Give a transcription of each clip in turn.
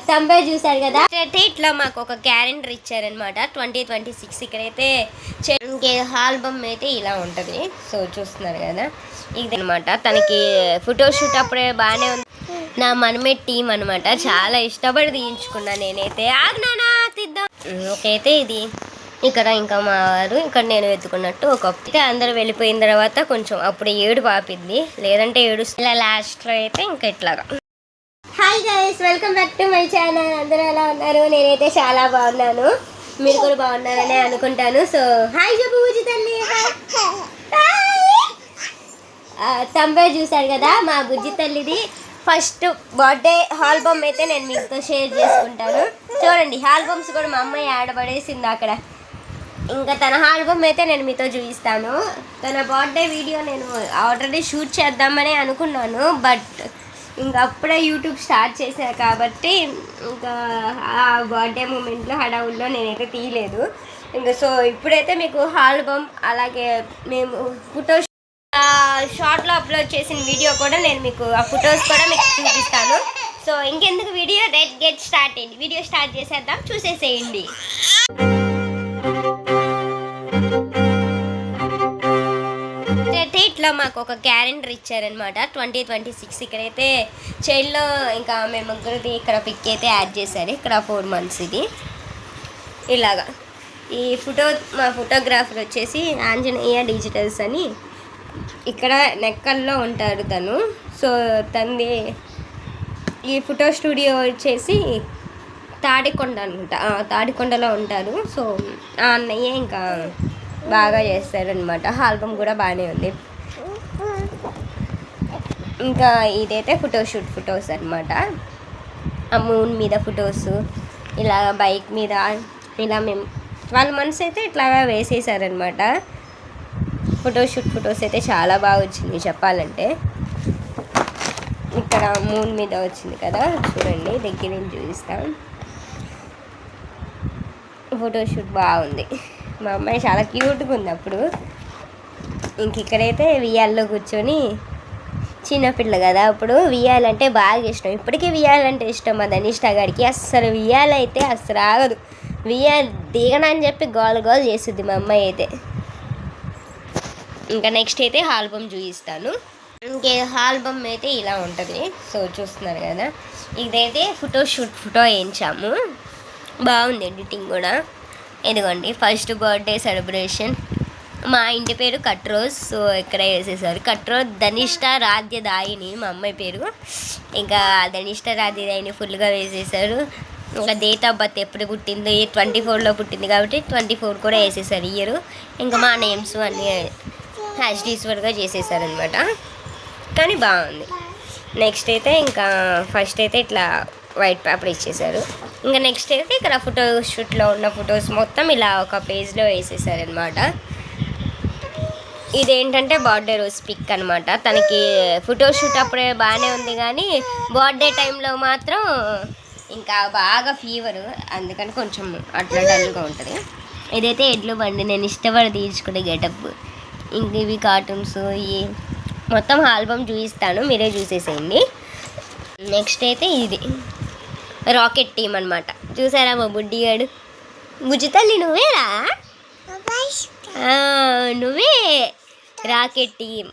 తంబే చూసారు కదా. అయితే ఇట్లా మాకు ఒక క్యాలెండర్ ఇచ్చారనమాట 2026. ఇక్కడైతే ఆల్బమ్ అయితే ఇలా ఉంటుంది. సో చూస్తున్నారు కదా, ఇది అనమాట. తనకి ఫోటోషూట్ అప్పుడే బాగానే ఉంది. నా మనమే టీం అనమాట, చాలా ఇష్టపడి తీయించుకున్నా నేనైతే. ఆగ్నానా తీద్దాం. ఓకైతే ఇది ఇక్కడ ఇంకా మా వారు, ఇక్కడ నేను వెతుకున్నట్టు ఒక అయితే అందరూ వెళ్ళిపోయిన తర్వాత కొంచెం అప్పుడు ఏడు పాపింది, లేదంటే ఏడు ఇలా లాస్ట్లో అయితే ఇంకా ఇట్లాగా. Hi guys, welcome back to my channel. అందరూ ఎలా ఉన్నారు? నేనైతే చాలా బాగున్నాను, మీరు కూడా బాగున్నారని అనుకుంటాను. సో హాయ్ చెప్పు బుజ్జి తల్లి. తంబే చూసారు కదా, మా బుజ్జి తల్లిది ఫస్ట్ బర్త్డే ఆల్బమ్ అయితే నేను మీతో షేర్ చేసుకుంటాను. చూడండి, ఆల్బమ్స్ కూడా మా అమ్మాయి ఆడబడేసింది అక్కడ. ఇంకా తన ఆల్బమ్ అయితే నేను మీతో చూపిస్తాను. తన బర్త్డే వీడియో నేను ఆల్రెడీ షూట్ చేద్దామని అనుకున్నాను, బట్ ఇంకా అప్పుడే యూట్యూబ్ స్టార్ట్ చేశాను కాబట్టి ఇంకా ఆ బర్త్డే మూమెంట్లో హడావుల్లో నేనైతే తీయలేదు. ఇంకా సో ఇప్పుడైతే మీకు ఆల్బమ్ అలాగే మేము ఫొటోస్ షార్ట్లో అప్లోడ్ చేసిన వీడియో కూడా నేను మీకు ఆ ఫొటోస్ కూడా మీకు చూపిస్తాను. సో ఇంకెందుకు వీడియో గెట్ స్టార్ట్ అయ్యింది. వీడియో స్టార్ట్ చేసేద్దాం, చూసేసేయండి. అయితే ఇట్లా మాకు ఒక క్యాలెండర్ ఇచ్చారనమాట 2026. ఇక్కడైతే చైల్డ్లో ఇంకా మేము ముగ్గురిది ఇక్కడ పిక్ అయితే యాడ్ చేశారు. ఇక్కడ 4 months ఇది ఇలాగా. ఈ మా ఫోటోగ్రాఫర్ వచ్చేసి ఆంజనేయ డిజిటల్స్ అని ఇక్కడ నెక్కల్లో ఉంటారు తను. సో తనది ఈ ఫోటో స్టూడియో వచ్చేసి తాడికొండ అనుకుంటా, తాడికొండలో ఉంటారు. సో ఆ అన్నయ్య ఇంకా బాగా చేస్తారనమాట. ఆల్బమ్ కూడా బాగానే ఉంది. ఇంకా ఇదైతే ఫోటోషూట్ ఫొటోస్ అనమాట. ఆ మూన్ మీద ఫొటోస్, ఇలా బైక్ మీద ఇలా మేము 12 months అయితే ఇట్లాగా వేసేసారనమాట. ఫోటోషూట్ ఫొటోస్ అయితే చాలా బాగా వచ్చింది చెప్పాలంటే. ఇక్కడ మూన్ మీద వచ్చింది కదా, చూడండి దగ్గర నుంచి చూపిస్తాం. ఫోటోషూట్ బాగుంది. మా అమ్మాయి చాలా క్యూట్గా ఉంది అప్పుడు. ఇంక ఇక్కడైతే వియాల్లో కూర్చొని, చిన్నపిల్ల కదా అప్పుడు వియాలంటే బాగా ఇష్టం. ఇప్పటికీ వియాలంటే ఇష్టం మా ధనిష్ట గారికి. అస్సలు వియాలైతే అస్సలు ఆగదు. వియాల్ దిగనని చెప్పి గోల గోల చేస్తుంది మా అమ్మాయి అయితే. ఇంకా నెక్స్ట్ అయితే ఆల్బమ్ చూపిస్తాను. ఇంకే ఆల్బమ్ అయితే ఇలా ఉంటుంది. సో చూస్తున్నారు కదా, ఇదైతే ఫోటోషూట్ ఫోటో వేయించాము. బాగుంది ఎడిటింగ్ కూడా. ఇదిగోండి, ఫస్ట్ బర్త్డే సెలబ్రేషన్. మా ఇంటి పేరు కట్రోజ్. సో ఇక్కడ వేసేసారు కట్రోజ్ ధనిష్ట రాధ్యదాయిని మా అమ్మాయి పేరు. ఇంకా ధనిష్ట రాధ్యదాయిని ఫుల్గా వేసేసారు. ఇంకా డేట్ ఆఫ్ బర్త్ ఎప్పుడు పుట్టిందో 24లో పుట్టింది కాబట్టి 24 కూడా వేసేసారు ఇయర్. ఇంకా మా నేమ్స్ అన్నీ హ్యాష్డీస్వర్గా చేసేసారనమాట. కానీ బాగుంది. నెక్స్ట్ అయితే ఇంకా ఫస్ట్ అయితే ఇట్లా వైట్ పేపర్ ఇచ్చేసారు. ఇంకా నెక్స్ట్ అయితే ఇక్కడ ఫోటోషూట్లో ఉన్న ఫొటోస్ మొత్తం ఇలా ఒక పేజ్లో వేసేసారనమాట. ఇదేంటంటే బర్త్డే రోజు పిక్ అనమాట. తనకి ఫోటోషూట్ అప్పుడే బాగానే ఉంది, కానీ బర్త్డే టైంలో మాత్రం ఇంకా బాగా ఫీవరు, అందుకని కొంచెం అట్లా డల్గా ఉంటుంది. ఇదైతే ఎడ్లు బండి, నేను ఇష్టపడి తీర్చుకునే గెటప్. ఇంక ఇవి కార్టూన్స్, ఇవి మొత్తం ఆల్బమ్ చూపిస్తాను, మీరే చూసేసేయండి. నెక్స్ట్ అయితే ఇది రాకెట్ టీం అనమాట. చూసారా మా బుడ్డిగాడు. బుజ్జి తల్లి నువ్వేరా? నువ్వే రాకెట్ టీం.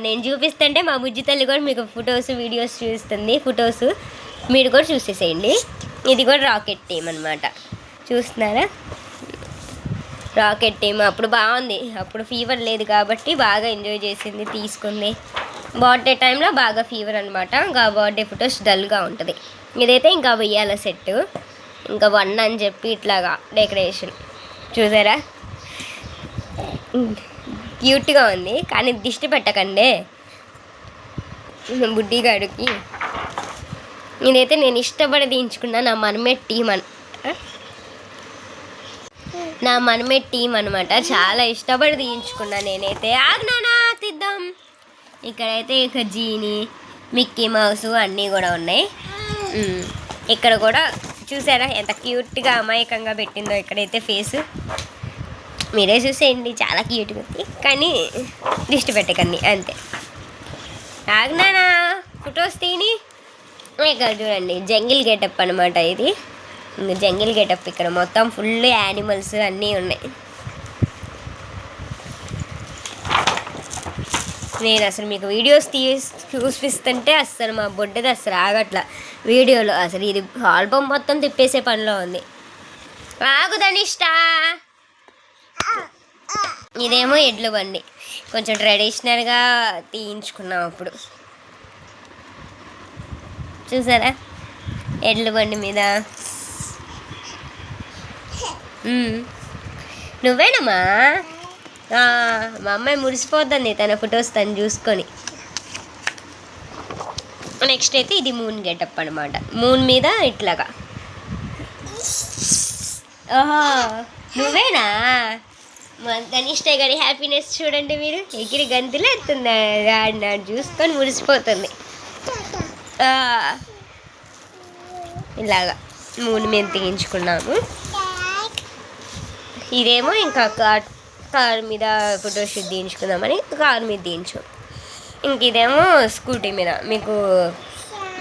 నేను చూపిస్తుంటే మా బుజ్జి తల్లి కూడా మీకు ఫొటోస్ వీడియోస్ చూస్తుంది. ఫొటోస్ మీరు కూడా చూసేసేయండి. ఇది కూడా రాకెట్ టీం అనమాట. చూస్తున్నారా? రాకెట్ టీమ్ అప్పుడు బాగుంది. అప్పుడు ఫీవర్ లేదు కాబట్టి బాగా ఎంజాయ్ చేసింది, తీసుకుంది. బర్త్డే టైంలో బాగా ఫీవర్ అనమాట. ఇంకా బర్త్డే ఫొటోస్ డల్గా ఉంటుంది. ఇదైతే ఇంకా వెయ్యాల సెట్, ఇంకా 1 అని చెప్పి ఇట్లాగా డెకరేషన్. చూసారా, క్యూట్గా ఉంది. కానీ దిష్టి పెట్టకండి బుడ్డిగాడికి. ఇదైతే నేను ఇష్టపడి తీయించుకున్నా. నా మనమే టీం అనమాట. చాలా ఇష్టపడి తీయించుకున్నా నేనైతే. ఆగ్నానా తీద్దాం. ఇక్కడైతే ఇక జీని, మిక్కీ మౌస్ అన్నీ కూడా ఉన్నాయి. ఇక్కడ కూడా చూసారా ఎంత క్యూట్గా అమాయకంగా పెట్టిందో. ఇక్కడైతే ఫేస్ మీరే చూసేయండి, చాలా క్యూట్గా ఉంది. కానీ దిష్టి పెట్టకండి అంతే. ఆగ్నానా ఫొటోస్ తీని. ఇక్కడ చూడండి జంగిల్ గెటప్ అనమాట ఇది. జంగిల్ గెటప్ ఇక్కడ మొత్తం ఫుల్ యానిమల్స్ అన్నీ ఉన్నాయి. నేను అసలు మీకు వీడియోస్ చూపిస్తుంటే అసలు మా బొడ్డది అసలు ఆగట్ల వీడియోలో. అసలు ఇది ఆల్బమ్ మొత్తం తిప్పేసే పనిలో ఉంది. ఆగు ధనిష్ట. ఇదేమో ఎడ్ల బండి, కొంచెం ట్రెడిషనల్గా తీయించుకున్నాం అప్పుడు. చూసారా ఎడ్ల బండి మీద. నువ్వేనమ్మా? మా అమ్మాయి మురిసిపోతుంది తన ఫొటోస్ తను చూసుకొని. నెక్స్ట్ అయితే ఇది మూన్ గెటప్ అనమాట. మూన్ మీద ఇట్లాగా. ఓహో నువ్వేనా? మా ధనిష్ట గారి హ్యాపీనెస్ చూడండి మీరు. ఎగిరి గంతులు ఎత్తుంది, నాడు చూసుకొని మురిసిపోతుంది. ఇలాగా మూన్ మీద తీయించుకున్నాము. ఇదేమో ఇంకా కార్ మీద ఫోటోషూట్ తీయించుకుందామని కార్ మీద తీయించు. ఇంక ఇదేమో స్కూటీ మీద మీకు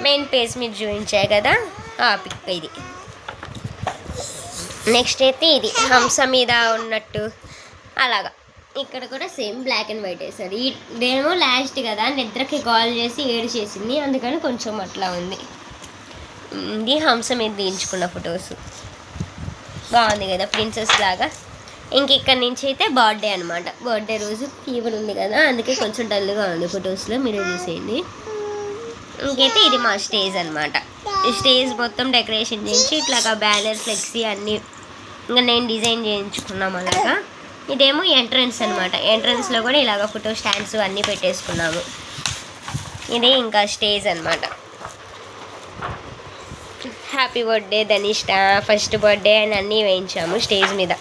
మెయిన్ పేజ్ మీద చూపించాయి కదా ఆ పిక్ ఇది. నెక్స్ట్ అయితే ఇది హంస మీద ఉన్నట్టు అలాగా. ఇక్కడ కూడా సేమ్ బ్లాక్ అండ్ వైట్ వేసారు. ఇదేమో లాస్ట్ కదా, నిద్రకి కాల్ చేసి ఏడు చేసింది, అందుకని కొంచెం అట్లా ఉంది. ఇది హంస మీద తీయించుకున్న ఫొటోస్ బాగుంది కదా, ప్రిన్సెస్ లాగా. ఇంక ఇక్కడ నుంచి అయితే బర్త్డే అనమాట. బర్త్డే రోజు ఫీవర్ ఉంది కదా, అందుకే కొంచెం డల్గా ఉంది ఫొటోస్లో, మీరే చూసేయండి. ఇంకైతే ఇది మా స్టేజ్ అనమాట. స్టేజ్ మొత్తం డెకరేషన్ చేయించి ఇట్లాగా బ్యానర్ ఫ్లెక్సీ అన్నీ ఇంకా నేను డిజైన్ చేయించుకున్నాము అలాగా. ఇదేమో ఎంట్రన్స్ అనమాట. ఎంట్రన్స్లో కూడా ఇలాగ ఫోటో స్టాండ్స్ అన్నీ పెట్టేసుకున్నాము. ఇది ఇంకా స్టేజ్ అనమాట. Happy birthday Dhanishta, first birthday అని అన్నీ వేయించాము స్టేజ్ మీద.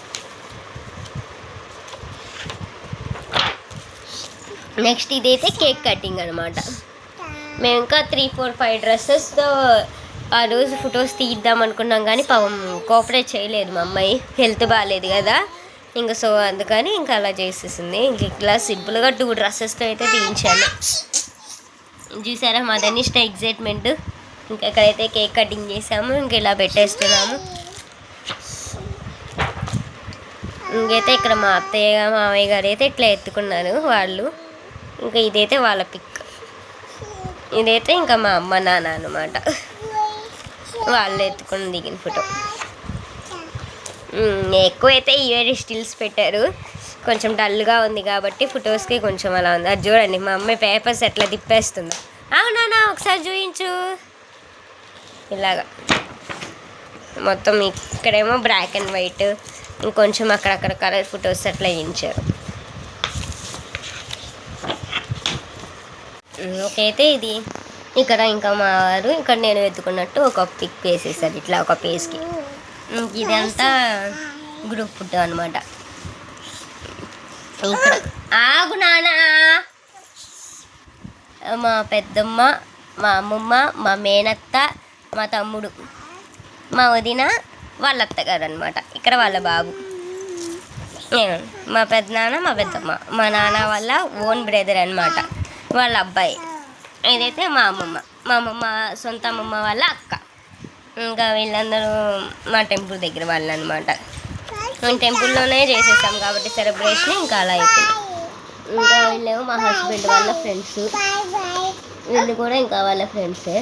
నెక్స్ట్ ఇదైతే కేక్ కటింగ్ అనమాట. మేము ఇంకా 3-4-5 డ్రెస్సెస్తో ఆ రోజు ఫొటోస్ తీద్దాం అనుకున్నాం, కానీ పాపం కోఆపరేట్ చేయలేదు మా అమ్మాయి, హెల్త్ బాగాలేదు కదా ఇంకా. సో అందుకని ఇంకా అలా చేసేసింది. ఇంక ఇట్లా సింపుల్గా 2 డ్రెస్సెస్తో అయితే తీయించాను. చూసారా మా ధనిష్ట ఎగ్జైట్మెంట్. ఇంకా ఇక్కడైతే కేక్ కటింగ్ చేసాము, ఇంక ఇలా పెట్టేస్తున్నాము. ఇంకైతే ఇక్కడ మా అత్తయ్య మామయ్య గారు అయితే ఇట్లా ఎత్తుకున్నారు వాళ్ళు. ఇంకా ఇదైతే వాళ్ళ పిక్. ఇదైతే ఇంకా మా అమ్మ నాన్న అనమాట, వాళ్ళు ఎత్తుకుని దిగిన ఫోటో. ఎక్కువైతే ఇయర్ స్టిల్స్ పెట్టారు, కొంచెం డల్గా ఉంది కాబట్టి ఫొటోస్కి కొంచెం అలా ఉంది. అది చూడండి మా అమ్మాయి పేపర్స్ ఎట్లా తిప్పేస్తుందో. అవునా ఒకసారి చూపించు. ఇలాగా మొత్తం ఇక్కడేమో బ్లాక్ అండ్ వైట్, ఇంకొంచెం అక్కడక్కడ కలర్ ఫొటోస్ అట్లా వేయించారు. ఓకైతే ఇది ఇక్కడ ఇంకా మా వారు ఇక్కడ నేను వెతుకున్నట్టు ఒక పిక్ వేసేసారు ఇట్లా ఒక పేజ్కి. ఇదంతా గ్రూప్ ఫోటో అనమాట. ఇక్కడ ఆగు నానా. మా పెద్దమ్మ, మా అమ్మమ్మ, మా మేనత్త, మా తమ్ముడు, మా వదిన వాళ్ళ అత్తగారు అనమాట. ఇక్కడ వాళ్ళ బాబు, నేను, మా పెద్దనాన్న, మా పెద్దమ్మ, మా నాన్న వాళ్ళ ఓన్ బ్రదర్ అనమాట, వాళ్ళ అబ్బాయి. ఇదైతే మా అమ్మమ్మ, మా అమ్మమ్మ సొంత అమ్మమ్మ వాళ్ళ అక్క. ఇంకా వీళ్ళందరూ మా టెంపుల్ దగ్గర వాళ్ళు అనమాట. మేము టెంపుల్లోనే చేసేసాం కాబట్టి సెలబ్రేషన్ ఇంకా అలా అయిపోయింది. ఇంకా వీళ్ళేమో మా హస్బెండ్ వాళ్ళ ఫ్రెండ్స్, వీళ్ళు కూడా ఇంకా వాళ్ళ ఫ్రెండ్సే.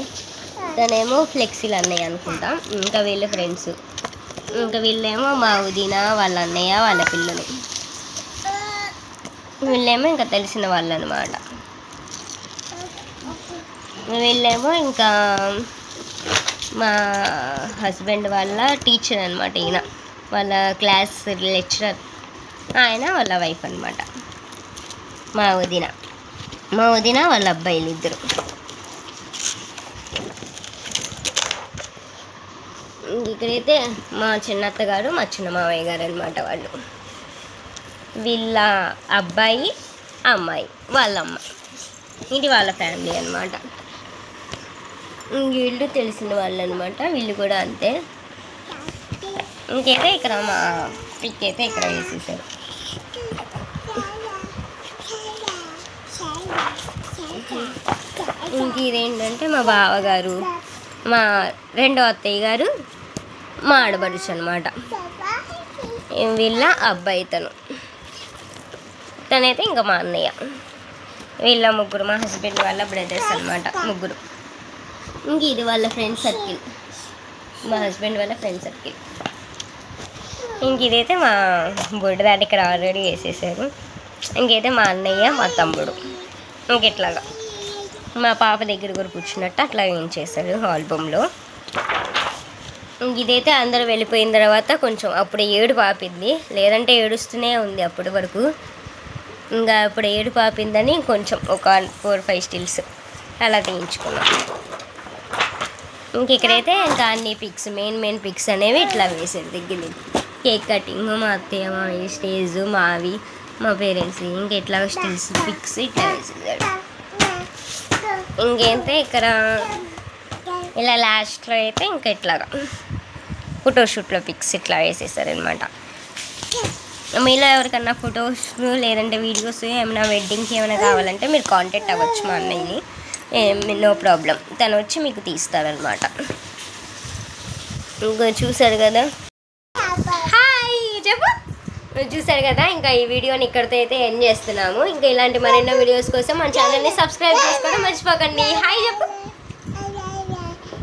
తనేమో ఫ్లెక్సీలు అన్నయ్య అనుకుంటాం. ఇంకా వీళ్ళ ఫ్రెండ్స్. ఇంకా వీళ్ళేమో మా వదిన వాళ్ళ అన్నయ్య వాళ్ళ పిల్లలు. వీళ్ళేమో ఇంకా తెలిసిన వాళ్ళు అనమాట. వీళ్ళేమో ఇంకా మా హస్బెండ్ వాళ్ళ టీచర్ అనమాట. ఈయన వాళ్ళ క్లాస్ లెక్చరర్, ఆయన వాళ్ళ వైఫ్ అనమాట. మా వదిన వాళ్ళ అబ్బాయిలు ఇద్దరు. ఇక్కడైతే మా చిన్నత్త గారు, మా చిన్న మామయ్య గారు అనమాట. వాళ్ళు వీళ్ళ అబ్బాయి అమ్మాయి వాళ్ళ అమ్మ. ఇది వాళ్ళ ఫ్యామిలీ అనమాట. వీళ్ళు తెలిసిన వాళ్ళు అనమాట. వీళ్ళు కూడా అంతే. ఇంకైతే ఇక్కడ మా పిక్ అయితే ఇక్కడ వేసేసారు. ఇంక ఇదేంటంటే మా బావగారు, మా రెండో అత్తయ్య గారు, మా ఆడబడుచు అనమాట. వీళ్ళ అబ్బాయి తనైతే ఇంకా మా అన్నయ్య. వీళ్ళ ముగ్గురు మా హస్బెండ్ వాళ్ళ బ్రదర్స్ అనమాట, ముగ్గురు. ఇంక ఇది వాళ్ళ ఫ్రెండ్ సర్కిల్, మా హస్బెండ్ వాళ్ళ ఫ్రెండ్ సర్కిల్. ఇంక ఇదైతే మా బొడ్డు దాటి ఇక్కడ ఆల్రెడీ వేసేసారు. ఇంకైతే మా అన్నయ్య, మా తమ్ముడు. ఇంకెట్లాగా మా పాప దగ్గర కూడా కూర్చున్నట్టు అట్లా ఏం చేశారు ఆల్బంలో. ఇదైతే అందరూ వెళ్ళిపోయిన తర్వాత కొంచెం అప్పుడు ఏడు పాపింది, లేదంటే ఏడుస్తూనే ఉంది అప్పటి వరకు. ఇంకా అప్పుడు ఏడు పాపిందని కొంచెం ఒక 4-5 స్టిల్స్ అలా తీయించుకున్నాం. ఇంక ఇక్కడైతే ఇంకా అన్ని పిక్స్, మెయిన్ పిక్స్ అనేవి ఇట్లా వేసారు దగ్గర. కేక్ కటింగ్, మా అత్తయ్య మా స్టేజ్, మావి, మా పేరెంట్స్, ఇంకా ఇట్లా స్టిల్స్ పిక్స్ ఇట్లా వేసేసాడు. ఇంకైతే ఇక్కడ ఇలా లాస్ట్లో అయితే ఇంకా ఇట్లాగా ఫోటోషూట్లో పిక్స్ ఇట్లా వేసేసారనమాట. మీలో ఎవరికన్నా ఫొటోస్ లేదంటే వీడియోస్ ఏమైనా వెడ్డింగ్కి ఏమైనా కావాలంటే మీరు కాంటాక్ట్ అవ్వచ్చు మా అన్నయ్యని, నో ప్రాబ్లం, తను వచ్చి మీకు తీస్తారనమాట. ఇంకా చూసారు కదా, హాయ్ చెప్పు, చూసారు కదా. ఇంకా ఈ వీడియోని ఇక్కడితో అయితే ఎండ్ చేస్తున్నాము. ఇంకా ఇలాంటి మరెన్నో వీడియోస్ కోసం మన ఛానల్ని సబ్స్క్రైబ్ చేసుకోవడం మర్చిపోకండి. హాయ్ చెప్పు,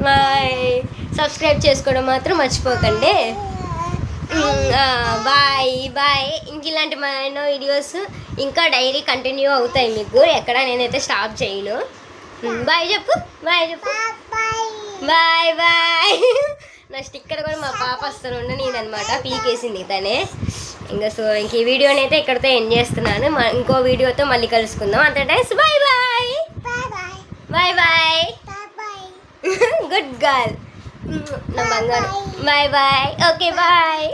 బాయ్. సబ్స్క్రైబ్ చేసుకోవడం మాత్రం మర్చిపోకండి. Bye bye. ఇంక ఇలాంటి మరెన్నో వీడియోస్ ఇంకా డైలీ కంటిన్యూ అవుతాయి మీకు, ఎక్కడ నేనైతే స్టాప్ చేయను. బాయ్ చెప్పు, బాయ్ చెప్పు, బాయ్ బాయ్. నా స్టిక్కర్ కూడా మా పాప వస్తాను ఉండనిదనమాట, పీకేసింది తనే. ఇంకా సో ఇంక ఈ వీడియోని అయితే ఇక్కడితో ఎండ్ చేస్తున్నాను. ఇంకో వీడియోతో మళ్ళీ కలుసుకుందాం. అంత times bye bye, bye bye, good girl నా బంగారు. Bye bye, okay bye.